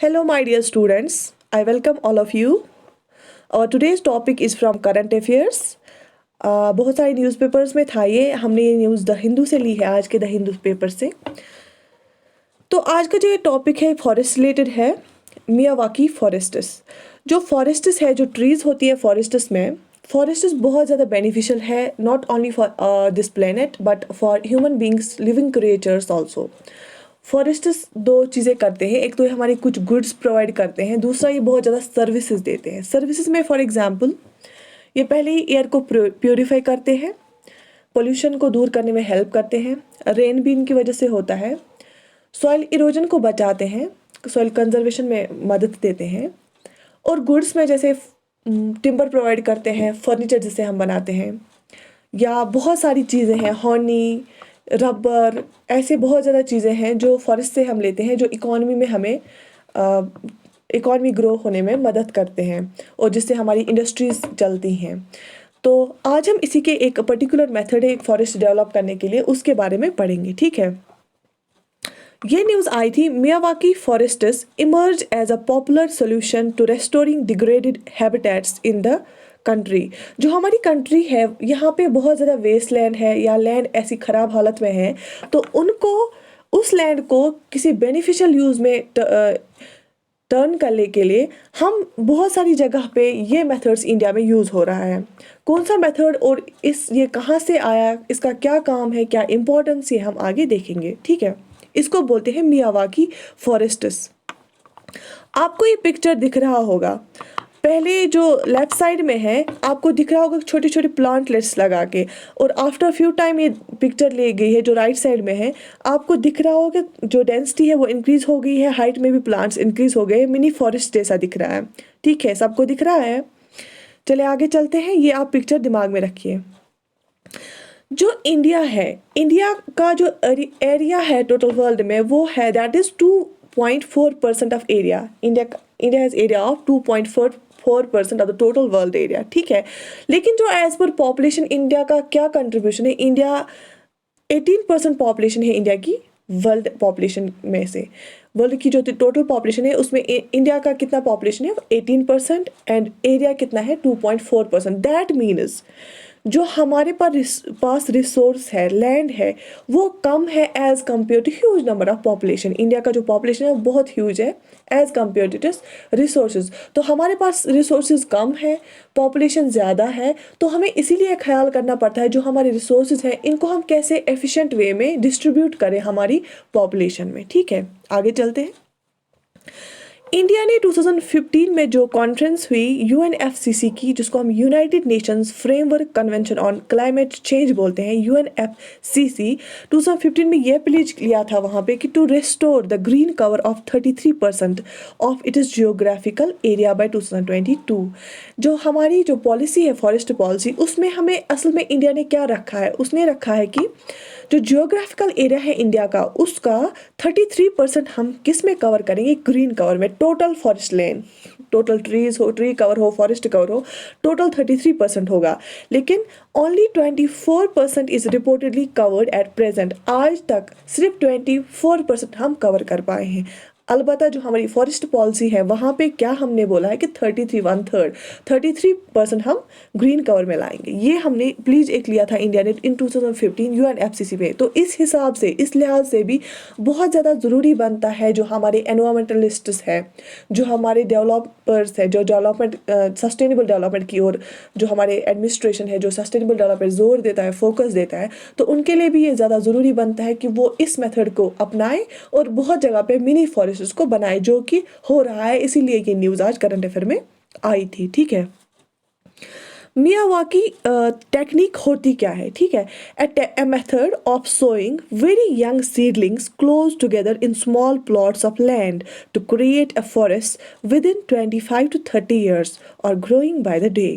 Hello, my dear students. I welcome all of you. Today's topic is from current affairs. बहुत सारे newspapers में था ये, हमने ये न्यूज़ द हिंदू से ली है, आज के द हिंदू पेपर से। तो आज का जो ये टॉपिक है फॉरेस्ट रिलेटेड है, मियावाकी फॉरेस्ट्स। जो फॉरेस्ट्स है, जो ट्रीज़ होती है फॉरेस्ट्स में, फॉरेस्ट्स बहुत ज़्यादा बेनिफिशियल है, not only for this planet but for human beings, living creatures also. Forests दो चीज़ें करते हैं, एक तो ये हमारी कुछ गुड्स प्रोवाइड करते हैं, दूसरा ये बहुत ज़्यादा सर्विसेज देते हैं। सर्विसेज में फॉर एग्जांपल ये पहले ही एयर को प्योरीफाई करते हैं, पोल्यूशन को दूर करने में हेल्प करते हैं, रेन भी इनकी वजह से होता है, सॉइल इरोजन को बचाते हैं, सॉइल कंजर्वेशन में मदद देते हैं, और गुड्स में जैसे टिम्बर प्रोवाइड करते हैं, फर्नीचर जिसे हम बनाते हैं, या बहुत सारी चीज़ें हैं, हॉनी, रबर, ऐसे बहुत ज़्यादा चीज़ें हैं जो फॉरेस्ट से हम लेते हैं, जो इकॉनमी में हमें इकॉनमी ग्रो होने में मदद करते हैं और जिससे हमारी इंडस्ट्रीज़ चलती हैं। तो आज हम इसी के एक पर्टिकुलर मेथड है एक फॉरेस्ट डेवलप करने के लिए, उसके बारे में पढ़ेंगे, ठीक है। ये न्यूज़ आई थी, Miyawaki forests emerge as a popular solution to restoring degraded habitats in the country. जो हमारी कंट्री है, यहाँ पे बहुत ज़्यादा वेस्ट लैंड है या लैंड ऐसी ख़राब हालत में है, तो उनको उस लैंड को किसी बेनिफिशियल यूज़ में टर्न करने के लिए हम बहुत सारी जगह पे ये मेथड्स इंडिया में यूज़ हो रहा है। कौन सा मेथड और ये कहाँ से आया, इसका क्या काम है, क्या इम्पोर्टेंस, ये हम आगे देखेंगे, ठीक है। इसको बोलते हैं मियावाकी फॉरेस्ट्स। आपको ये पिक्चर दिख रहा होगा, पहले जो लेफ्ट साइड में है आपको दिख रहा होगा छोटे छोटे प्लांटलेट्स लगा के, और आफ्टर फ्यू टाइम ये पिक्चर ले गई है जो राइट साइड में है, आपको दिख रहा होगा जो डेंसिटी है वो इंक्रीज हो गई है, हाइट में भी प्लांट्स इंक्रीज हो गए, मिनी फॉरेस्ट जैसा दिख रहा है, ठीक है, सबको दिख रहा है। चले आगे चलते हैं, ये आप पिक्चर दिमाग में रखिए। जो इंडिया है, इंडिया का जो एरिया है टोटल वर्ल्ड में वो है that is 2.4% of area. India has area of 2.44% of the total world area, ठीक है। लेकिन जो एज पर पॉपुलेशन इंडिया का क्या कंट्रीब्यूशन है, इंडिया 18% पॉपुलेशन है इंडिया की वर्ल्ड पॉपुलेशन में से। वर्ल्ड की जो टोटल पॉपुलेशन है उसमें इंडिया का कितना पॉपुलेशन है, 18%, एंड एरिया कितना है, 2.4%। दैट मीन्स जो हमारे पास रिसोर्स है, लैंड है, वो कम है as compare to huge number of population. India का जो पॉपुलेशन है वो बहुत ह्यूज है एज कम्पेयर टू रिसोर्सेज। तो हमारे पास रिसोर्सेज कम है, पॉपुलेशन ज़्यादा है, तो हमें इसीलिए ख्याल करना पड़ता है जो हमारे रिसोर्सेज हैं इनको हम कैसे एफिशिएंट वे में डिस्ट्रीब्यूट करें हमारी पॉपुलेशन में, ठीक है। आगे चलते हैं। इंडिया ने 2015 में जो कॉन्फ्रेंस हुई यूएनएफसीसी की, जिसको हम United Nations framework convention on climate change बोलते हैं, यूएनएफसीसी, 2015 में यह प्लेज लिया था वहाँ पे कि to restore the green cover of 33% of it is geographical area by 2022। जो हमारी जो पॉलिसी है फॉरेस्ट पॉलिसी, उसमें हमें असल में इंडिया ने क्या रखा है, उसने रखा है कि जो जियोग्राफिकल एरिया है इंडिया का, उसका 33% हम किस में कवर करेंगे, ग्रीन कवर में। Total forest land, total trees हो, ट्री कवर हो, फॉरेस्ट कवर हो, टोटल 33% होगा, लेकिन only 24% is reportedly covered at present. आज तक सिर्फ 24% हम कवर कर पाए हैं। अलबत्ता जो हमारी फॉरेस्ट पॉलिसी है वहाँ पे क्या हमने बोला है कि 33% हम ग्रीन कवर में लाएंगे। ये हमने प्लीज एक लिया था इंडिया ने इन 2015 यूएनएफसीसी में। तो इस हिसाब से, इस लिहाज से भी बहुत ज़्यादा ज़रूरी बनता है जो हमारे एनवायरमेंटलिस्ट्स हैं, जो हमारे डेवलपर्स है, जो डेवलपमेंट सस्टेनेबल डेवलपमेंट की ओर जो हमारे एडमिनिस्ट्रेशन है, जो सस्टेनेबल डेवलपमेंट जोर देता है, फोकस देता है, तो उनके लिए भी ये ज़्यादा ज़रूरी बनता है कि वो इस मेथड को अपनाएं और बहुत जगह पे मिनी फॉरेस्ट को बनाए, जो कि हो रहा है। इसीलिए ये न्यूज़ आज करंट अफेयर में आई थी, ठीक है। मियावाकी टेक्निक होती क्या है, ठीक है। A method of sowing very young seedlings close together in small plots of land to create a forest within 25 to 30 years or growing by the day।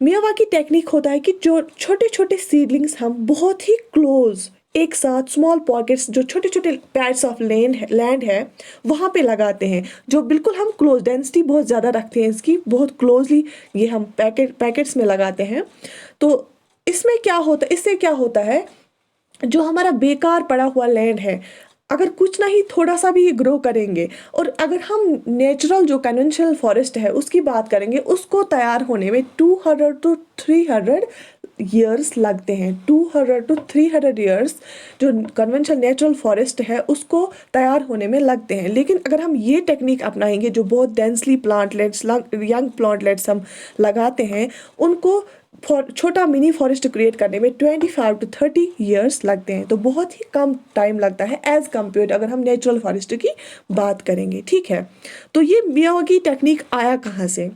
Miyawaki technique होता है कि जो छोटे छोटे सीडलिंग्स हम बहुत ही क्लोज एक साथ स्मॉल पॉकेट्स, जो छोटे छोटे पैट्स ऑफ लैंड है वहाँ पे लगाते हैं, जो बिल्कुल हम क्लोज, डेंसिटी बहुत ज़्यादा रखते हैं इसकी, बहुत क्लोजली ये हम पैकेट्स में लगाते हैं। तो इसमें क्या होता है, इससे क्या होता है, जो हमारा बेकार पड़ा हुआ लैंड है, अगर कुछ नहीं थोड़ा सा भी ग्रो करेंगे, और अगर हम नेचुरल जो कन्वेंशनल फॉरेस्ट है उसकी बात करेंगे, उसको तैयार होने में 200 to 300 ईयर्स लगते हैं। 200 to 300 ईयर्स जो कन्वेंशनल नेचुरल फॉरेस्ट है उसको तैयार होने में लगते हैं। लेकिन अगर हम ये टेक्निक अपनाएंगे जो बहुत डेंसली प्लांटलेट्स, यंग प्लांटलेट्स हम लगाते हैं, उनको छोटा मिनी फॉरेस्ट क्रिएट करने में 25 to 30 ईयर्स लगते हैं। तो बहुत ही कम टाइम लगता है एज कम्पेयर अगर हम नेचुरल फॉरेस्ट की बात करेंगे। ठीक है, तो ये मियावाकी टेक्निक आया कहाँ से?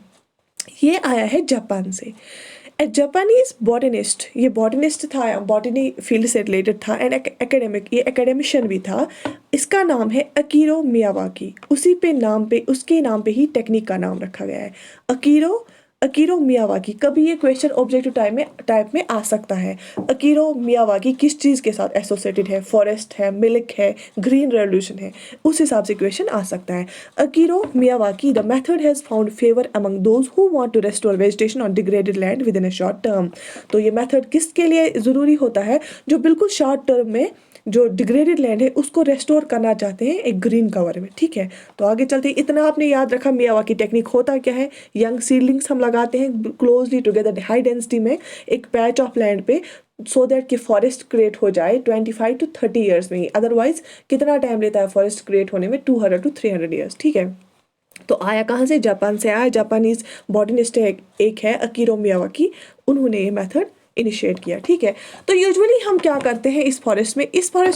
ये आया है जापान से। ए जापानीज बॉटनिस्ट, ये बॉटनिस्ट था, बॉटनी फील्ड से रिलेटेड था, एंड एकेडमिक, ये एकेडमिशियन भी था। इसका नाम है अकीरो मियावाकी। उसके नाम पे ही टेक्निक का नाम रखा गया है, अकीरो मियावाकी। कभी ये क्वेश्चन ऑब्जेक्टिव टाइप में आ सकता है। अकीरो मियावाकी किस चीज़ के साथ एसोसिएटेड है? फॉरेस्ट है, मिल्क है, ग्रीन रेवोल्यूशन है, उस हिसाब से क्वेश्चन आ सकता है। Akira Miyawaki, the method has found favour among those who want to restore vegetation on degraded land within a short term. तो ये मेथड किसके लिए ज़रूरी होता है? जो बिल्कुल शॉर्ट टर्म में जो डिग्रेडेड लैंड है उसको रेस्टोर करना चाहते हैं एक ग्रीन कवर में। ठीक है, तो आगे चलते हैं। इतना आपने याद रखा, मियावाकी टेक्निक होता क्या है? यंग सीडलिंग्स हम लगाते हैं क्लोजली टुगेदर हाई डेंसिटी में एक पैच ऑफ लैंड पे, सो दैट कि फॉरेस्ट क्रिएट हो जाए 25 to 30 ईयर्स में ही। अदरवाइज कितना टाइम लेता है फॉरेस्ट क्रिएट होने में? 200 to 300 ईयर्स। ठीक है, तो आया कहाँ से? जापान से आया। जापानीज बॉटनिस्ट एक है अकीरो मियावाकी, उन्होंने ये मेथड इनिशिएट किया। ठीक है, तो यूजुअली हम क्या करते हैं इस फॉरेस्ट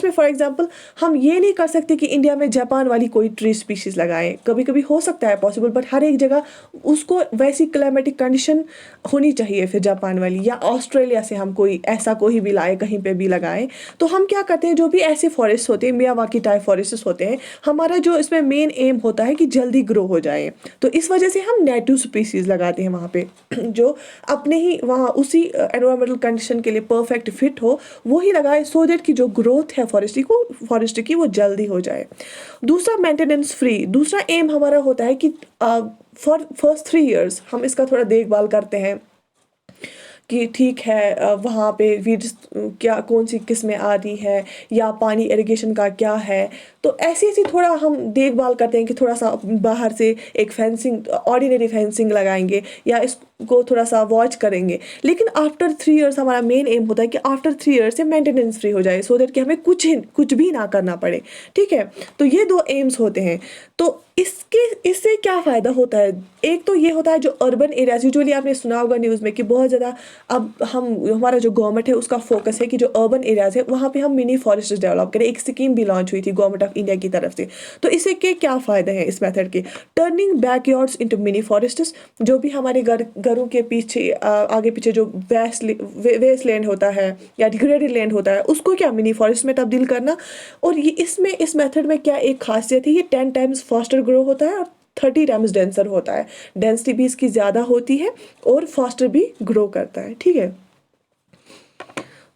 में फॉर एग्जांपल हम ये नहीं कर सकते कि इंडिया में जापान वाली कोई ट्री स्पीशीज़ लगाएं। कभी कभी हो सकता है पॉसिबल, बट हर एक जगह उसको वैसी क्लाइमेटिक कंडीशन होनी चाहिए फिर जापान वाली, या ऑस्ट्रेलिया से हम कोई भी लाए, कहीं पे भी लगाएं। तो हम क्या करते हैं, जो भी ऐसे फॉरेस्ट होते हैं, मियावाकी टाइप फॉरेस्ट होते हैं, हमारा जो इसमें मेन एम होता है कि जल्दी ग्रो हो जाए। तो इस वजह से हम नेटिव स्पीसीज़ लगाते हैं वहाँ पे, जो अपने ही वहाँ उसी एनवायरमेंटल कंडीशन के लिए परफेक्ट फिट हो, वो ही लगाए, सो दैट की जो ग्रोथ है फॉरेस्ट की वो जल्दी हो जाए। दूसरा मेंटेनेंस फ्री, दूसरा एम हमारा होता है कि फॉर फर्स्ट 3 ईयर्स हम इसका थोड़ा देखभाल करते हैं कि ठीक है वहाँ पे वीड्स कौन सी किस्में आ रही है, या पानी इरिगेशन का क्या है। तो ऐसी थोड़ा हम देखभाल करते हैं कि थोड़ा सा बाहर से एक फेंसिंग, ऑर्डिनरी फेंसिंग लगाएंगे, या इसको थोड़ा सा वॉच करेंगे। लेकिन आफ्टर 3 ईयर्स हमारा मेन एम होता है कि आफ्टर 3 ईयर्स से मेंटेनेंस फ्री हो जाए, सो दैट कि हमें कुछ भी ना करना पड़े। ठीक है, तो ये 2 एम्स होते हैं। तो इससे क्या फ़ायदा होता है? एक तो ये होता है जो अर्बन एरियाज, यूजुअली आपने सुना होगा न्यूज़ में कि बहुत ज़्यादा अब हमारा जो गवर्नमेंट है उसका फोकस है कि जो अर्बन एरियाज है वहाँ पे हम मिनी फॉरेस्ट डेवलप करें। एक स्कीम भी लॉन्च हुई थी गवर्नमेंट ऑफ इंडिया की तरफ से। तो इससे के क्या फ़ायदे हैं इस मेथड के? टर्निंग बैकयार्ड्स इनटू मिनी फॉरेस्ट्स, जो भी हमारे घरों के पीछे आगे पीछे जो वेस्ट लैंड होता है या डिग्रेडेड लैंड होता है, उसको क्या मिनी फॉरेस्ट में तब्दील करना। और ये इस मेथड में क्या एक खासियत है, ये 10 टाइम्स फास्टर ग्रो होता है और 30 टाइम्स डेंसर होता है। डेंसिटी भी इसकी ज़्यादा होती है और फास्टर भी ग्रो करता है। ठीक है,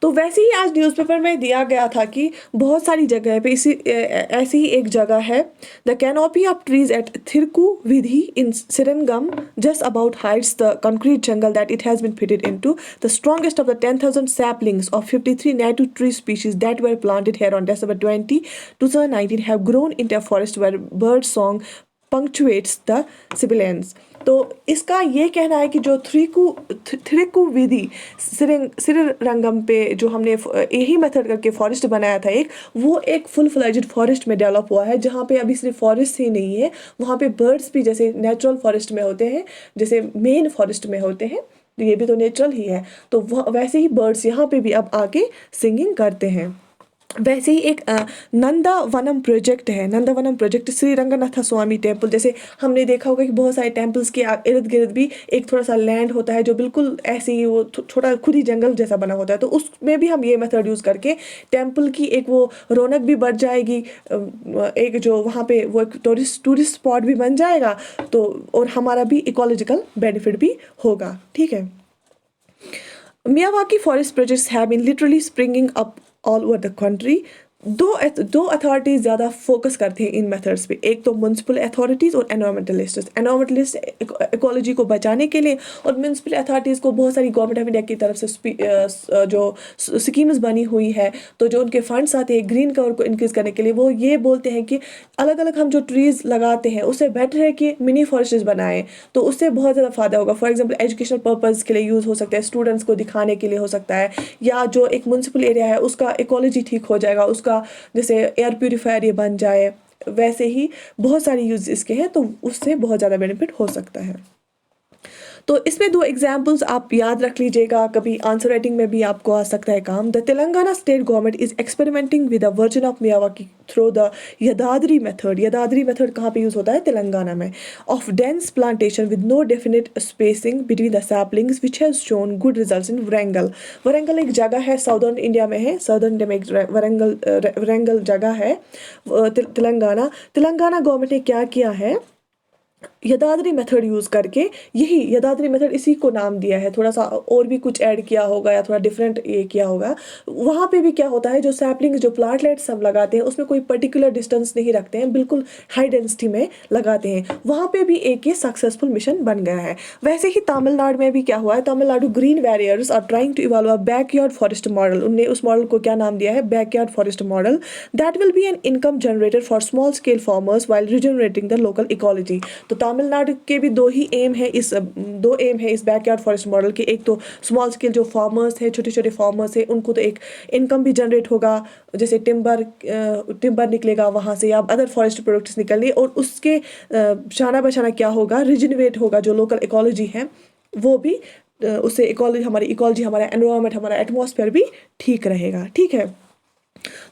तो वैसे ही आज न्यूज़पेपर में दिया गया था कि बहुत सारी जगह पे ऐसी ही एक जगह है, the canopy of trees at थिरकू विधि इन सिरनगम just about hides the concrete jungle that it has been fitted into. The strongest of the 10,000 saplings of 53 native tree species that were planted here on December 20, 2019 have grown into a forest where bird song punctuates the sibilance। तो इसका ये कहना है कि जो थिरकू विधि सिररंगम पे जो हमने यही मेथड करके फॉरेस्ट बनाया था वो एक फुल फ्लेज्ड फॉरेस्ट में डेवलप हुआ है, जहाँ पे अभी सिर्फ फॉरेस्ट ही नहीं है, वहाँ पे बर्ड्स भी जैसे नेचुरल फॉरेस्ट में होते हैं, जैसे मेन फॉरेस्ट में होते हैं, तो ये भी तो नेचुरल ही है। तो वैसे ही बर्ड्स यहाँ पे भी अब आके सिंगिंग करते हैं। वैसे ही एक नंदावनम प्रोजेक्ट है, नंदावनम प्रोजेक्ट श्री रंगनाथ स्वामी टेम्पल। जैसे हमने देखा होगा कि बहुत सारे टेम्पल्स के इर्द गिर्द भी एक थोड़ा सा लैंड होता है जो बिल्कुल ऐसे ही वो छोटा खुद ही जंगल जैसा बना होता है, तो उसमें भी हम ये मेथड यूज़ करके टेम्पल की एक वो रौनक भी बढ़ जाएगी, एक जो वहाँ पे वो एक टूरिस्ट स्पॉट भी बन जाएगा, तो और हमारा भी इकोलॉजिकल बेनिफिट भी होगा। ठीक है, Miyawaki forest projects have been literally springing up all over the country. दो अथॉरिटीज़ ज़्यादा फोकस करते हैं इन मेथड्स पे, एक तो म्यूनसिपल अथॉरिटीज़ और एनवायरमेंटलिस्ट इकोलॉजी को बचाने के लिए, और म्यूनसिपल अथॉरिटीज़ को बहुत सारी गवर्नमेंट ऑफ इंडिया की तरफ से जो स्कीम्स बनी हुई है, तो जो उनके फंड्स आते हैं ग्रीन कवर को इंक्रीज़ करने के लिए, वो ये बोलते हैं कि अलग अलग हम जो ट्रीज़ लगाते हैं उससे बेटर है कि मिनी फॉरेस्ट्स बनाएं, तो उससे बहुत ज़्यादा फ़ायदा होगा। फॉर एग्जांपल एजुकेशनल पर्पज़ के लिए यूज़ हो सकता है, स्टूडेंट्स को दिखाने के लिए हो सकता है, या जो एक म्यूनसिपल एरिया है उसका इकोलॉजी ठीक हो जाएगा, उसका जैसे एयर प्यूरिफायर ये बन जाए, वैसे ही बहुत सारे यूज इसके हैं, तो उससे बहुत ज़्यादा बेनिफिट हो सकता है। तो इसमें दो एग्जाम्पल्स आप याद रख लीजिएगा, कभी आंसर राइटिंग में भी आपको आ सकता है काम। The Telangana state government is experimenting with a version of Miyawaki through the Yadadri method. Yadadri method कहाँ पे यूज़ होता है? तेलंगाना में। Of dense plantation with no definite spacing between the saplings which has shown good results in Warangal. Warangal एक जगह है, southern India में है, साउदर्न इंडिया में एक वरंगल जगह है, तेलंगाना गवर्नमेंट ने क्या किया है, यदाद्री मेथड यूज़ करके, यही यदाद्री मेथड इसी को नाम दिया है, थोड़ा सा और भी कुछ ऐड किया होगा या थोड़ा डिफरेंट ये किया होगा। वहाँ पे भी क्या होता है, जो सैपलिंग जो प्लांटलेट्स हम लगाते हैं उसमें कोई पर्टिकुलर डिस्टेंस नहीं रखते हैं, बिल्कुल हाई डेंसिटी में लगाते हैं। वहाँ पे भी एक ये सक्सेसफुल मिशन बन गया है। वैसे ही तमिलनाडु में भी क्या हुआ है, Tamil Nadu green warriors are trying to evolve a backyard forest model. उनने उस मॉडल को क्या नाम दिया है? Backyard forest model. That will be an income generator for small scale farmers while regenerating the local ecology. तो तमिलनाडु के भी दो एम है इस बैकयार्ड फॉरेस्ट मॉडल के। एक तो स्मॉल स्केल जो फार्मर्स है, छोटे छोटे फार्मर्स है, उनको तो एक इनकम भी जनरेट होगा, जैसे टिम्बर निकलेगा वहाँ से, या अदर फॉरेस्ट प्रोडक्ट्स निकलने, और उसके शाना बशाना क्या होगा, रिजनरेट होगा जो लोकल इकोलॉजी है वो भी, उससे इकोलॉजी हमारा एनवायरनमेंट, हमारा एटमॉस्फेयर भी ठीक रहेगा। ठीक है,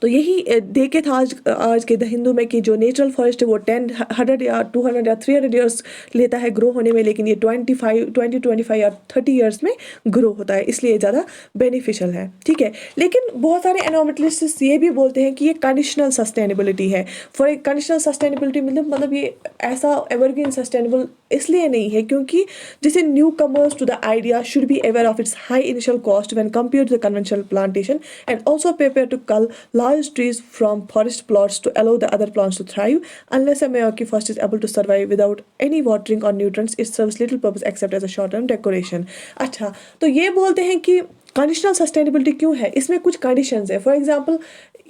तो यही देखे था आज के द हिंदू में कि जो नेचुरल फॉरेस्ट है वो 100 या 200 या 300 ईयर्स लेता है ग्रो होने में, लेकिन ये 25 या 30 ईयर्स में ग्रो होता है, इसलिए ज़्यादा बेनिफिशियल है। ठीक है, लेकिन बहुत सारे एनवायरमेंटलिस्ट ये भी बोलते हैं कि ये कंडीशनल सस्टेनेबिलिटी है। फॉर कंडीशनल सस्टेनेबिलिटी मतलब ये ऐसा एवरग्रीन सस्टेनेबल इसलिए नहीं है क्योंकि जैसे newcomers to the idea should be aware of its high initial cost when compared to the conventional plantation and also prepare to cull large trees from forest plots to allow the other plants to thrive. Unless a Miyawaki forest is able to survive without any watering or nutrients, it serves little purpose except as a short-term decoration. अच्छा, तो ये बोलते हैं कि conditional sustainability क्यों है, इसमें कुछ कंडीशंस है। फॉर एग्जांपल,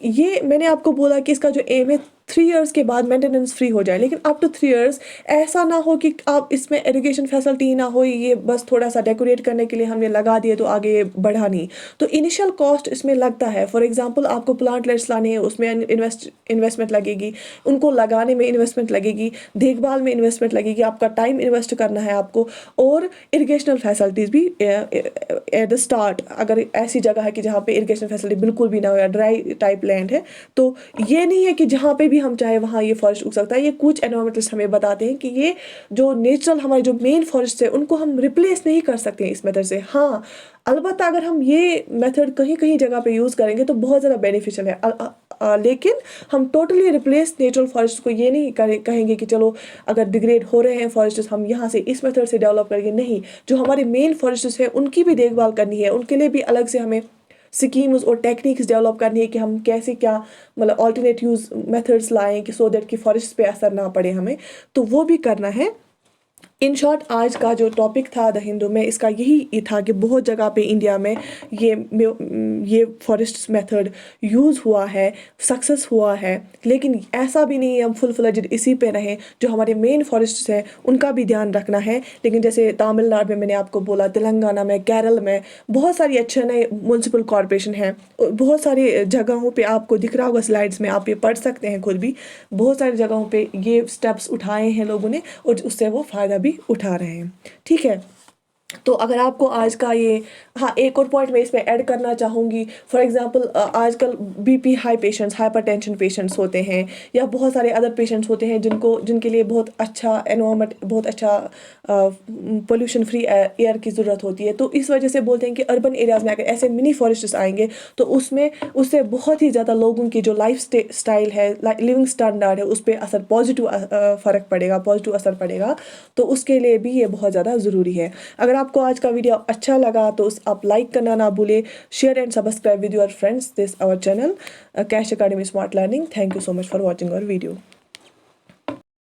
ये मैंने आपको बोला कि इसका जो एम है 3 इयर्स के बाद मेंटेनेंस फ्री हो जाए, लेकिन अप टू 3 इयर्स ऐसा ना हो कि आप इसमें इरिगेशन फैसिलिटी ना हो, ये बस थोड़ा सा डेकोरेट करने के लिए हमने लगा दिए तो आगे बढ़ा नहीं। तो इनिशियल कॉस्ट इसमें लगता है। फॉर एग्जांपल, आपको प्लांटलेट्स लाने हैं, उसमें इन्वेस्टमेंट लगेगी, उनको लगाने में इन्वेस्टमेंट लगेगी, देखभाल में इन्वेस्टमेंट लगेगी, आपका टाइम इन्वेस्ट करना है आपको, और इरिगेशनल फैसिलिटीज़ भी एट द स्टार्ट। अगर ऐसी जगह है कि जहाँ पे इरिगेशन फैसिलिटी बिल्कुल भी ना हो या ड्राई टाइप लैंड है, तो ये नहीं है कि जहाँ पे भी हम चाहे वहाँ ये फॉरेस्ट उग सकता है। ये कुछ एनवायरमेंटलिस्ट हमें बताते हैं कि ये जो नेचुरल हमारे जो मेन फॉरेस्ट है उनको हम रिप्लेस नहीं कर सकते हैं इस मेथड से। हाँ, अलबत्ता अगर हम ये मेथड कहीं कहीं जगह पे यूज़ करेंगे तो बहुत ज़्यादा बेनिफिशियल है, लेकिन हम टोटली रिप्लेस नेचुरल फॉरेस्ट को ये नहीं कहेंगे कि चलो अगर डिग्रेड हो रहे हैं फॉरेस्ट हम यहाँ से इस मेथड से डेवलप करेंगे। नहीं, जो हमारे मेन फॉरेस्ट है उनकी भी देखभाल करनी है, उनके लिए भी अलग से हमें स्कीम्स और टेक्निक्स डेवलप करनी है कि हम कैसे क्या मतलब ऑल्टरनेट यूज़ मेथड्स लाएं कि सो दैट कि फॉरेस्ट पे असर ना पड़े हमें, तो वो भी करना है। इन शॉर्ट, आज का जो टॉपिक था द हिंदू में, इसका यही था कि बहुत जगह पे इंडिया में ये फॉरेस्ट मेथड यूज़ हुआ है, सक्सेस हुआ है, लेकिन ऐसा भी नहीं है हम फुल फ्लेज्ड इसी पे रहें। जो हमारे मेन फॉरेस्ट हैं उनका भी ध्यान रखना है। लेकिन जैसे तमिलनाडु में मैंने आपको बोला, तेलंगाना में, केरल में बहुत सारी अच्छे नए म्यूनसिपल कॉरपोरेशन हैं, बहुत सारी जगहों पे आपको दिख रहा होगा स्लाइड्स में, आप ये पढ़ सकते हैं खुद भी। बहुत सारी जगहों पे ये स्टेप्स उठाए हैं लोगों ने और उससे वो फ़ायदा भी उठा रहे हैं। ठीक है, तो अगर आपको आज का ये, हाँ, एक और पॉइंट मैं इसमें ऐड करना चाहूँगी। फॉर एग्जांपल, आजकल BP high patients, hypertension patients होते हैं, या बहुत सारे अदर पेशेंट्स होते हैं जिनके लिए बहुत अच्छा एनवायरनमेंट, बहुत अच्छा पोल्यूशन फ्री एयर की ज़रूरत होती है। तो इस वजह से बोलते हैं कि अर्बन एरियाज़ में अगर ऐसे मिनी फॉरेस्ट्स आएंगे तो उससे बहुत ही ज़्यादा लोगों की जो लाइफ स्टाइल है, लिविंग स्टैंडर्ड है, उस पर असर पॉजिटिव फ़र्क पड़ेगा, पॉजिटिव असर पड़ेगा। तो उसके लिए भी ये बहुत ज़्यादा ज़रूरी है। अगर आपको आज का वीडियो अच्छा लगा तो आप लाइक करना ना भूलें, share and subscribe with your friends this our channel Cash Academy smart learning. Thank you so much for watching our video.